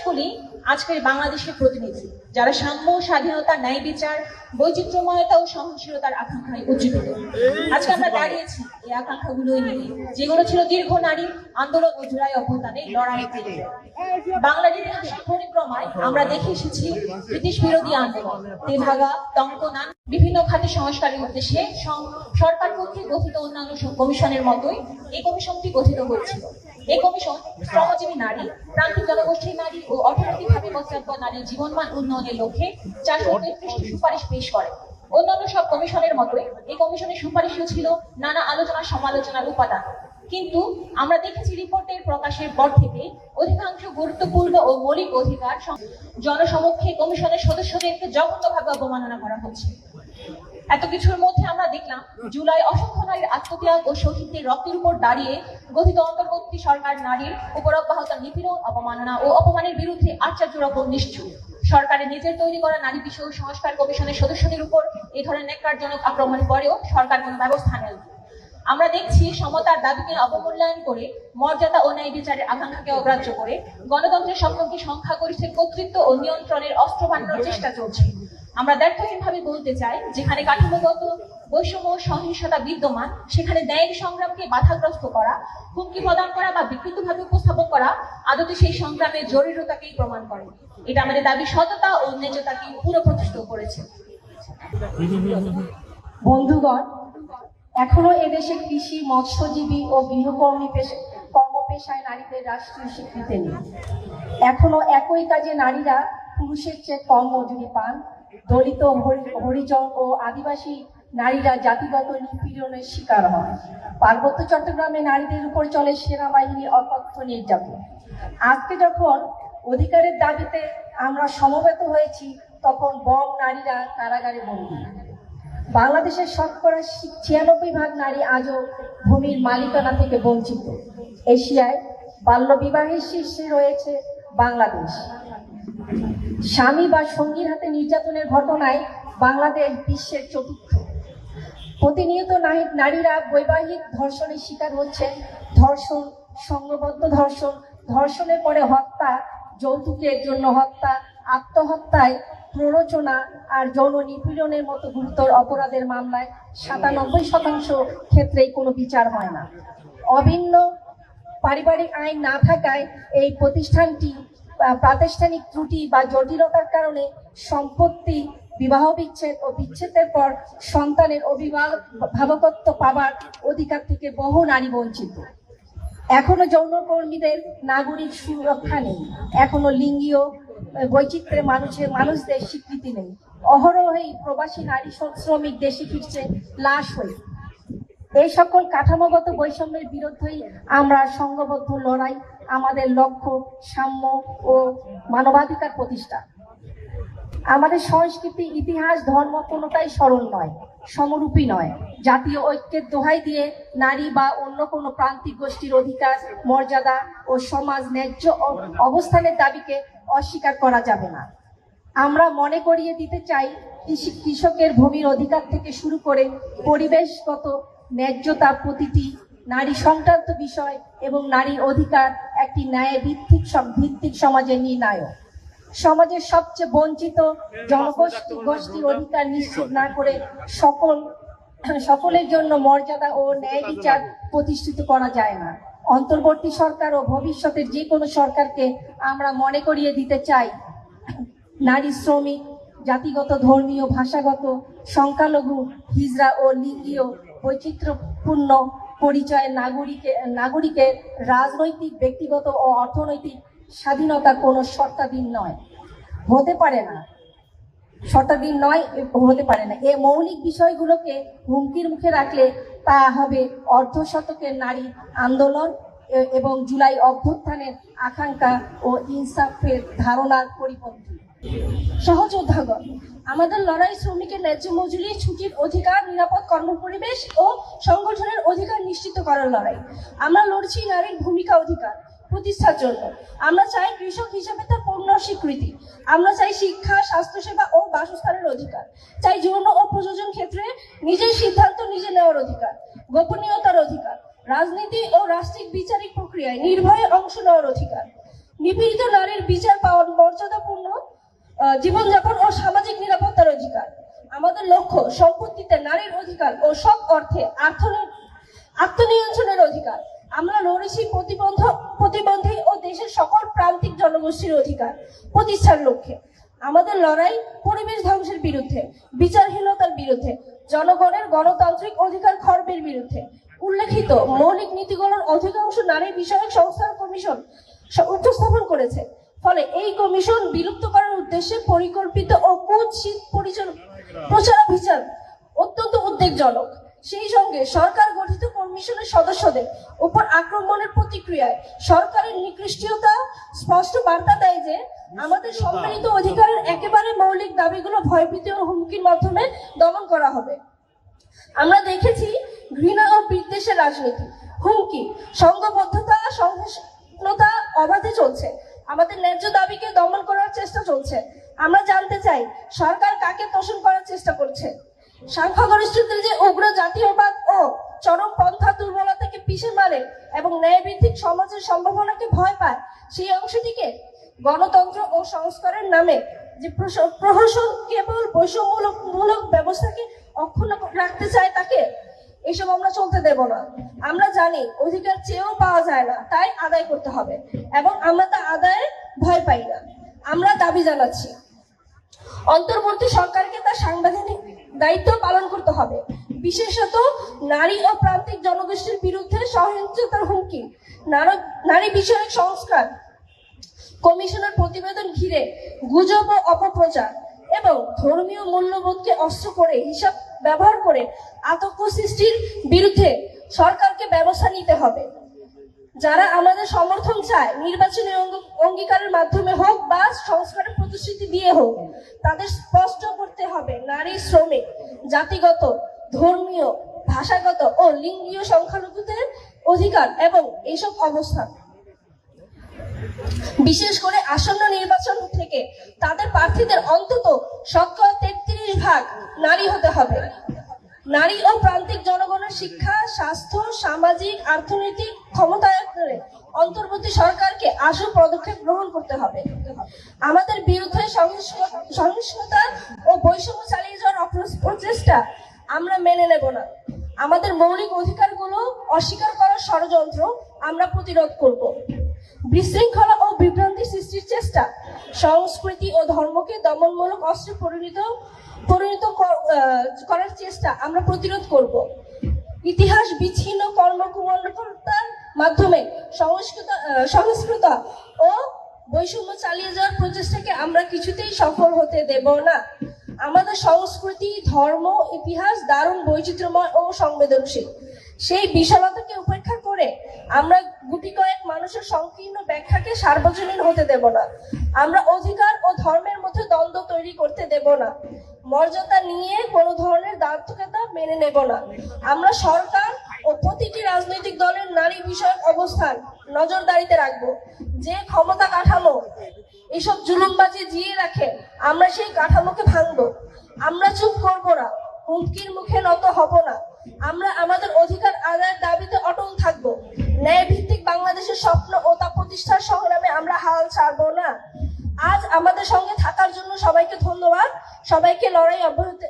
মানুষগুলি আজকের বাংলাদেশের প্রতিনিধি, যারা সাম্য, স্বাধীনতা, ন্যায় বিচার, বৈচিত্র্যময়তা ও সহনশীলতার আকাঙ্ক্ষায় উজ্জীবিত। আজকে আমরা দাঁড়িয়েছি এই আকাঙ্ক্ষাগুলোই নিয়ে, যেগুলো ছিল দীর্ঘ নারী আন্দোলন ও জুলাই অভ্যুত্থানের লড়াই থেকে। বাংলার ইতিহাসের পরিক্রমায় আমরা দেখে এসেছি ব্রিটিশ বিরোধী আন্দোলন, তেভাগা, টঙ্কনান, বিভিন্ন খাতে সংস্কারের উদ্দেশ্যে সরকার কর্তৃক গঠিত অন্যান্য কমিশনের মতোই এই কমিশনটি গঠিত হয়েছিল। এই কমিশন শ্রমজীবী নারী, প্রান্তিক জনগোষ্ঠীর নারী ও অর্থনৈতিকভাবে পশ্চাৎপদ নারীর জীবনমান উন্নয়নের লক্ষ্যে 433টি সুপারিশ পেশ করে। অন্যান্য সব কমিশনের মতোই এই কমিশনের সুপারিশও ছিল নানা আলোচনা সমালোচনার উপাদান। কিন্তু আমরা দেখেছি রিপোর্টের প্রকাশের পর থেকে অধিকাংশ গুরুত্বপূর্ণ ও মৌলিক অধিকার জনসমক্ষে কমিশনের সদস্যদেরকে জঘন্যভাবে অবমাননা করা হচ্ছে। এত কিছুর মধ্যে আমরা দেখলাম জুলাই অসংখ্য নারীর আত্মত্যাগ ও শহীদদের রক্তের উপর দাঁড়িয়ে গঠিত অন্তর্বর্তী সরকার নারীর উপর অব্যাহত নিপীড়ন, অবমাননা ও অপমানের বিরুদ্ধে আশ্চর্য রকম নিষ্ঠুর। সরকারের নিজের তৈরি করা নারী বিষয়ক সংস্কার কমিশনের সদস্যদের উপর এই ধরনের ন্যাক্কারজনক আক্রমণ করেও সরকার কোনো ব্যবস্থা নেয়। আমরা দেখছি সমতার দাবিকে অবমূল্যায়ন করে, মর্যাদা ও ন্যায় বিচারের আকাঙ্ক্ষাকে অগ্রাহ্য করে গণতন্ত্রের স্বপ্নকে সংখ্যাগরিষ্ঠের কর্তৃত্ব ও নিয়ন্ত্রণের অস্ত্র বানানোর চেষ্টা চলছে। আমরা দ্ব্যর্থহীনভাবে বলতে চাই, যেখানে কাঠামোগত বৈষম্য সহিংসতা বিদ্যমান, সেখানে ন্যায়ের সংগ্রামকে বাধাগ্রস্ত করা, হুমকি প্রদান করা বা বিকৃতভাবে উপস্থাপন করা আদতে সেই সংগ্রামের জরুরতাকেই প্রমাণ করে। এটা আমাদের দাবি সততা ও ন্যায্যতাকে পুরো প্রতিষ্ঠিত করেছে। বন্ধুগণ, এখনো এদেশে কৃষি, মৎস্যজীবী ও গৃহকর্মী কর্মপেশায় নারীদের রাষ্ট্রীয় স্বীকৃতি নেই। এখনো একই কাজে নারীরা পুরুষের চেয়ে কম মজুরি পান। দলিত, হরিজন ও আদিবাসী নারীরা জাতিগত নিপীড়নের শিকার হন। পার্বত্য চট্টগ্রামে নারীদের উপর চলে সেনাবাহিনীর অকথ্য নির্যাতন। আজকে যখন অধিকারের দাবিতে আমরা সমবেত হয়েছি, তখন বম নারীরা কারাগারে বন্দী। বাংলাদেশের শতকরা 96% নারী আজও ভূমির মালিকানা থেকে বঞ্চিত। এশিয়ায় বাল্যবিবাহের শীর্ষে রয়েছে বাংলাদেশ। স্বামী বা সঙ্গীর হাতে নির্যাতনের ঘটনায় বাংলাদেশ বিশ্বের চতুর্থ। প্রতিনিয়ত নারীরা বৈবাহিক ধর্ষণের শিকার হচ্ছেন। ধর্ষণ, সংঘবদ্ধ ধর্ষণ, ধর্ষণের পরে হত্যা, যৌতুকের জন্য হত্যা, আত্মহত্যায় প্ররোচনা আর যৌন নিপীড়নের মতো গুরুতর অপরাধের মামলায় 97% ক্ষেত্রেই কোনো বিচার হয় না। অভিন্ন পারিবারিক আইন না থাকায় এই প্রতিষ্ঠানটি প্রাতিষ্ঠানিক ত্রুটি বা জটিলতার কারণে সম্পত্তি, বিবাহ বিচ্ছেদ ও বিচ্ছেদের পর সন্তানের অভিভাবকত্ব পাবার অধিকার থেকে বহু নারী বঞ্চিত। এখনো যৌনকর্মীদের নাগরিক সুরক্ষা নেই। এখনো লিঙ্গীয় বৈচিত্র্যে মানুষদের স্বীকৃতি নেই। অহরহই প্রবাসী নারী শ্রমিক দেশে ফিরছে লাশ হয়ে। এই সকল কাঠামোগত বৈষম্যের বিরুদ্ধেই আমরা সংঘবদ্ধ লড়াই। আমাদের লক্ষ্য সাম্য ও মানবাধিকার প্রতিষ্ঠা। আমাদের সংস্কৃতি, ইতিহাস, ধর্ম কোনোটাই সরল নয়, সমরূপী নয়। জাতীয় ঐক্যের দোহাই দিয়ে নারী বা অন্য কোনো প্রান্তিক গোষ্ঠীর অধিকার, মর্যাদা ও সমাজ ন্যায্য অবস্থানের দাবিকে অস্বীকার করা যাবে না। আমরা মনে করিয়ে দিতে চাই, কৃষকের ভূমির অধিকার থেকে শুরু করে পরিবেশগত ন্যায্যতা প্রতিটি নারী সংক্রান্ত বিষয় এবং নারীর অধিকার একটি ন্যায় ভিত্তিক সমাজের নির্ণায়ক। সমাজের সবচেয়ে বঞ্চিত জনগোষ্ঠীর অধিকার নিশ্চিত না করে সকলের জন্য মর্যাদা ও ন্যায় বিচার প্রতিষ্ঠিত করা যায় না। অন্তর্বর্তী সরকার ও ভবিষ্যতের যে কোনো সরকারকে আমরা মনে করিয়ে দিতে চাই, নারী, শ্রমিক, জাতিগত, ধর্মীয়, ভাষাগত, সংখ্যালঘু, হিজড়া ও লিঙ্গীয় বৈচিত্র্যপূর্ণ পরিচয়ের নাগরিকের রাজনৈতিক, ব্যক্তিগত ও অর্থনৈতিক স্বাধীনতা কোনো শর্তাধীন হতে পারে না। এই মৌলিক বিষয়গুলোকে হুমকির মুখে রাখলে তা হবে অর্ধশতকের নারী আন্দোলন এবং জুলাই অভ্যুত্থানের আকাঙ্ক্ষা ও ইনসাফের ধারণার পরিপন্থী। সহযোদ্ধাগণ, আমাদের লড়াই শ্রমিকের ন্যায্য মজুরি, ছুটির অধিকার, নিরাপদ কর্মপরিবেশ ও সংগঠনের অধিকার নিশ্চিত করার লড়াই। আমরা লড়ছি নারীর ভূমিকা অধিকার প্রতিষ্ঠার জন্য। আমরা চাই কৃষক হিসেবে তার পূর্ণ স্বীকৃতি। আমরা চাই শিক্ষা, স্বাস্থ্যসেবা ও বাসস্থানের অধিকার। চাই যৌন ও প্রযোজন ক্ষেত্রে নিজের সিদ্ধান্ত নিজে নেওয়ার অধিকার, গোপনীয়তার অধিকার, রাজনীতি ও রাষ্ট্রিক বিচারিক প্রক্রিয়ায় নির্ভয়ে অংশ নেওয়ার অধিকার, নিপীড়িত নারীর বিচার পাওয়ার জীবনযাপন ও সামাজিক নিরাপত্তার অধিকার। আমাদের লক্ষ্য সম্পত্তিতে নারীর অধিকার ও সব অর্থে আত্মনিয়ন্ত্রণের অধিকার। আমরা লড়েছি প্রতিবন্ধী ও দেশের সকল প্রান্তিক জনগোষ্ঠীর অধিকার প্রতিষ্ঠার লক্ষ্যে। আমাদের লড়াই পরিবেশ ধ্বংসের বিরুদ্ধে, বিচারহীনতার বিরুদ্ধে, জনগণের গণতান্ত্রিক অধিকার খর্বের বিরুদ্ধে। উল্লেখিত মৌলিক নীতিগুলোর অধিকাংশ নারী বিষয়ক সংস্থার কমিশন উপস্থাপন করেছে। ফলে এই কমিশন বিলুপ্ত করার উদ্দেশ্যে পরিকল্পিত ও কুৎসিত প্রচারাভিযান অত্যন্ত উদ্বেগজনক। সেই সঙ্গে সরকার গঠিত কমিশনের সদস্যদের উপর আক্রমণের প্রতিক্রিয়ায় সরকারের নিকৃষ্টতা স্পষ্ট বার্তা দেয় যে আমাদের সম্মিলিত অধিকারের একেবারে মৌলিক দাবিগুলো ভয়ভীতি ও হুমকির মাধ্যমে দমন করা হবে। আমরা দেখেছি ঘৃণা ও বিদ্বেষের রাজনীতি, হুমকি, সংঘবদ্ধতা, সহিংসতা অবাধে চলছে। আমাদের ন্যায্য দাবিকে দমন করার চেষ্টা চলছে। আমরা জানতে চাই সরকার কাকে তোষণ করার চেষ্টা করছে। সংখ্যাগরিষ্ঠদের যে উগ্র জাতীয়বাদ ও চরমপন্থা দুর্বলতাকে পিষে মারে এবং ন্যায়ভিত্তিক সমাজের সম্ভাবনাকে ভয় পায়, সেই অংশটিকে গণতন্ত্র ও সংস্কারের নামে যে প্রহসন কেবল বৈষম্যমূলক ব্যবস্থাকে অক্ষুণ্ণ রাখতে চায়, তাকে এসব আমরা চলতে দেব না। আমরা জানি অধিকার চেয়েও পাওয়া যায় না, তাই আদায় করতে হবে এবং আমরা তা আদায়ে ভয় পাই না। আমরা দাবি জানাচ্ছি অন্তর্বর্তী সরকারকে তার সাংবিধানিক দায়িত্ব পালন করতে হবে। বিশেষত নারী ও প্রান্তিক জনগোষ্ঠীর বিরুদ্ধে সহিংসতার হুমকি, নারী বিষয়ক সংস্কার কমিশনের প্রতিবেদন ঘিরে গুজব ও অপপ্রচার এবং ধর্মীয় মূল্যবোধকে অস্ত্র করে হিসাব ব্যবহার করে আতঙ্ক সৃষ্টির বিরুদ্ধে সরকারকে ব্যবস্থা নিতে হবে। যারা আমাদের সমর্থন চায়, নির্বাচনী অঙ্গীকারের মাধ্যমে হোক বা সংস্কারের প্রতিশ্রুতি দিয়ে হোক, তাদের স্পষ্ট করতে হবে নারী, শ্রমিক, জাতিগত, ধর্মীয়, ভাষাগত ও লিঙ্গীয় সংখ্যালঘুদের অধিকার এবং এইসব অবস্থান। বিশেষ করে আসন্ন নির্বাচন থেকে তাদের প্রার্থীদের অন্তত 33% নারী হতে হবে। নারী ও প্রান্তিক জনগণের শিক্ষা, স্বাস্থ্য, সামাজিক, অর্থনৈতিক ক্ষমতায়নের অন্তর্বর্তী সরকারকে আশু পদক্ষেপ গ্রহণ করতে হবে। আমাদের বিরুদ্ধে সহিংসতা ও বৈষম্য চালিয়ে যাওয়ার প্রচেষ্টা আমরা মেনে নেব না। আমাদের মৌলিক অধিকারগুলো অস্বীকার করার ষড়যন্ত্র আমরা প্রতিরোধ করব। বিশৃঙ্খলা ও বিভ্রান্তি সৃষ্টির চেষ্টা, সংস্কৃতি ও ধর্মকে দমনমূলক অস্ত্রে পরিণত করার চেষ্টা আমরা প্রতিরোধ করব। ইতিহাস বিচ্ছিন্ন কর্মকুমণ্ডতার মাধ্যমে সহিংসতা ও বৈষম্য চালিয়ে যাওয়ার প্রচেষ্টাকে আমরা কিছুতেই সফল হতে দেব না। আমাদের সংস্কৃতি, ধর্ম, ইতিহাস দারুণ বৈচিত্র্যময় ও সংবেদনশীল। সেই বিশালতাকে উপেক্ষা করে আমরা গুটি কয়েক মানুষের সংকীর্ণ ব্যাখ্যাকে সার্বজনীন হতে দেব না। আমরা অধিকার ও ধর্মের মধ্যে দ্বন্দ্ব তৈরি করতে দেব না। মর্যাদা নিয়ে কোনো ধরনের দার্থকতা মেনে নেব না। আমরা সরকার ও প্রতিটি রাজনৈতিক দলের নারী বিষয়ক অবস্থান নজরদারিতে রাখবো। যে ক্ষমতা কাঠামো এসব জুলুমবাজি জিয়ে রাখে, আমরা সেই কাঠামোকে ভাঙবো। আমরা চুপ করবো না, হুমকির মুখে নত হব না। আমরা আমাদের অধিকার আদায়ের দাবিতে অটল থাকবো। ন্যায় ভিত্তিক বাংলাদেশের স্বপ্ন ও তা প্রতিষ্ঠার সংগ্রামে আমরা হাল ছাড়বো না। আজ আমাদের সঙ্গে থাকার জন্য সবাইকে ধন্যবাদ। সবাইকে লড়াই অব্যাহত